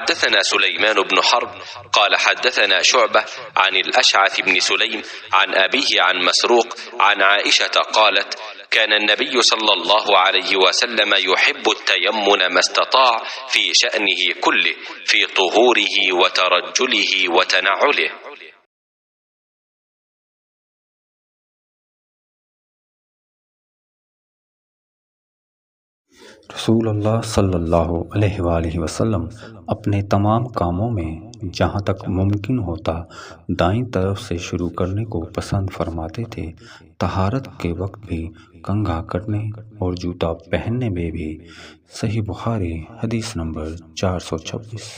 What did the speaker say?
حدثنا سليمان بن حرب قال حدثنا شعبة عن الأشعث بن سليم عن أبيه عن مسروق عن عائشة قالت: كان النبي صلى الله عليه وسلم يحب التيمن ما استطاع في شأنه كله، في طهوره وترجله وتنعله. रसूलुल्लाह सल्लल्लाहु अलैहि वसल्लम अपने तमाम कामों में जहाँ तक मुमकिन होता दाईं तरफ से शुरू करने को पसंद फरमाते थे। तहारत के वक्त भी कंघा करने और जूता पहनने में भी। सही बुखारी हदीस नंबर 426।